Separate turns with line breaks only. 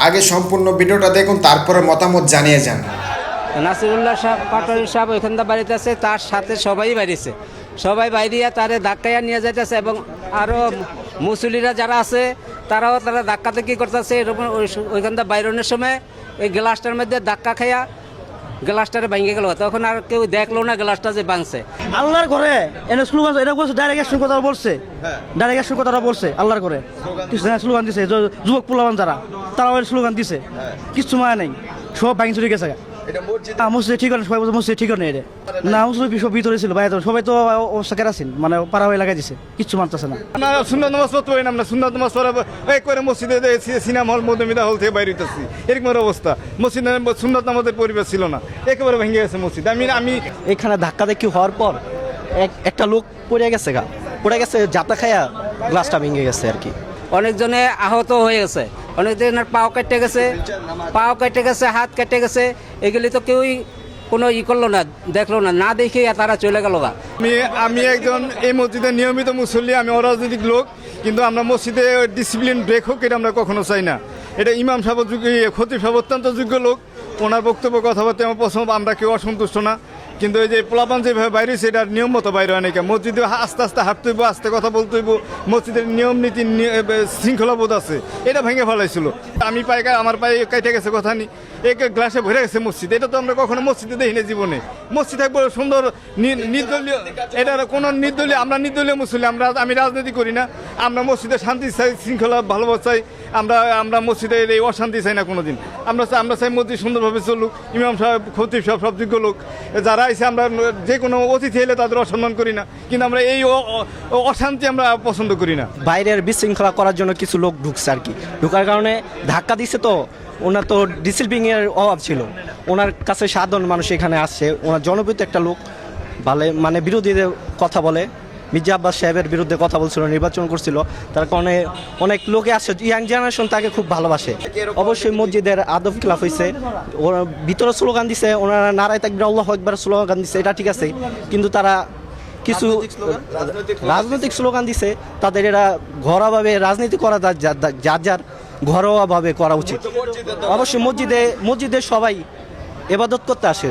আগে সম্পূর্ণ ভিডিওটা দেখুন, তারপরে মতামত জানিয়ে যান।
নাসিরুল্লাহ সাহেব পাটোয়ারি সাহেব ওইখানটা বাড়িতে আছে, তার সাথে সবাই বাইরেছে, সবাই বাইরিয়া তারে ধাক্কাইয়া নিয়ে যাইতেছে এবং আরও মুসলিরা যারা আছে তারা ধাক্কাতে কী করতেছে এরকম ওইখানটা বাইরনের সময় এই গ্লাসটার মধ্যে ধাক্কা খাইয়া গ্লাসটারে ভেঙে গেল, তখন আর কেউ দেখলো না গ্লাসটা যে ভাঙছে।
আল্লাহর ঘরে এনে স্লোগান এটা বলছে, ডাইরেক্ট অ্যাকশন কথা বলছে, ডাইরেক্ট অ্যাকশন কথাটা বলছে আল্লাহর ঘরে স্লোগান দিছে। যুবক পোলাবান যারা তারা ওই স্লোগান দিছে, কিচ্ছু মায়া নেই, সব ভাঙি চুরি গেছে। মসজিদে ঠিক সবাই বলছে মসজিদে ঠিক নেই রে না, মুসলিম সব ভিতরে ছিল বাইরে, সবাই তো অবস্থা কেরাসিন মানে পাড়া হয়ে লাগাই দিছে, কিচ্ছু মানতেছে না।
আমরা সুন্নাত নামাজ পড়তে পারি না, আমরা সুন্নাত নামাজ পড়া করে মসজিদে সিনেমা হল মধ্যমিতা হল থেকে বাইরে হইতেছি, এরকম অবস্থা। মসজিদে সুন্নাত নামাজের পরিবেশ ছিল না, একেবারে ভেঙে গেছে মসজিদ। আমি
এখানে ধাক্কা দেখি হওয়ার পর একটা লোক পড়ে গেছে জাতা খায়া গ্লাসটা ভেঙে গেছে আর কি।
অনেকজনে আহত হয়ে গেছে, অনেকজনের পাও কেটে গেছে, হাত কেটে গেছে, এগুলি তো কেউই কোনো করলো না, দেখলো না, না দেখে তারা চলে গেল।
আমি একজন এই মসজিদের নিয়মিত মুসল্লি, আমি অরাজনৈতিক লোক, কিন্তু আমরা মসজিদে ডিসিপ্লিন ব্রেক হোক এটা আমরা কখনো চাই না। এটা ইমাম সাহেব খতিব সাহেব অত্যন্ত যোগ্য লোক, ওনার বক্তব্য কথাবার্তা আমার পছন্দ, আমরা কেউ অসন্তুষ্ট না। কিন্তু এই যে পোলাপান যেভাবে বাইরে সেটার নিয়ম মতো বাইরে অনেকে মসজিদে আস্তে আস্তে হাঁটতে হইব, আস্তে কথা বলতে হইব, মসজিদের নিয়ম নীতি শৃঙ্খলাবোধ আছে, এটা ভেঙে ফেলাইছিল। আমি আমার পায়ে কেটে গেছে কথা নি, এক গ্লাসে ভরে গেছে মসজিদ, এটা তো আমরা কখনো মসজিদে দেখি না জীবনে। মসজিদ একবার সুন্দর নির্দলীয়, এটা কোনো নির্দলীয়, আমরা নির্দলীয় মুসলিম, আমি রাজনীতি করি না, আমরা মসজিদে শান্তি চাই, শৃঙ্খলা ভালোবাসা চাই, আমরা মসজিদের এই অশান্তি চাই না কোনোদিন। আমরা চাই মসজিদ সুন্দরভাবে চলুক, ইমাম সাহেব খতিব সাহেব সব যোগ্য লোক যারা এসে, আমরা যে কোনো অতিথি এলে তাদের অসম্মান করি না, কিন্তু আমরা এই অশান্তি আমরা পছন্দ করি না।
বাইরের বিশৃঙ্খলা করার জন্য কিছু লোক ঢুকছে আর কি, ঢুকার কারণে ধাক্কা দিচ্ছে। তো ওনার তো ডিসিপ্লিনের অভাব ছিল, ওনার কাছে সাধারণ মানুষ এখানে আসছে, ওনার জনপ্রিয় একটা লোক, ভালো মানে বিরোধীদের কথা বলে, মির্জা আব্বাস সাহেবের বিরুদ্ধে কথা বলছিল, নির্বাচন করছিল, তার কারণে অনেক লোকে আসছে, ইয়াং জেনারেশন তাকে খুব ভালোবাসে। অবশ্যই মসজিদের আদব খিলাফ হয়েছে, ওরা ভিতরে স্লোগান দিছে, ওনারা নারায় তাকবীর আল্লাহু আকবার স্লোগান দিছে, এটা ঠিক আছে, কিন্তু তারা কিছু রাজনৈতিক স্লোগান দিছে, তাদের এরা ঘরোয়াভাবে রাজনীতি করা যার ঘরোয়াভাবে করা উচিত। অবশ্যই মসজিদে সবাই ইবাদত করতে আসে।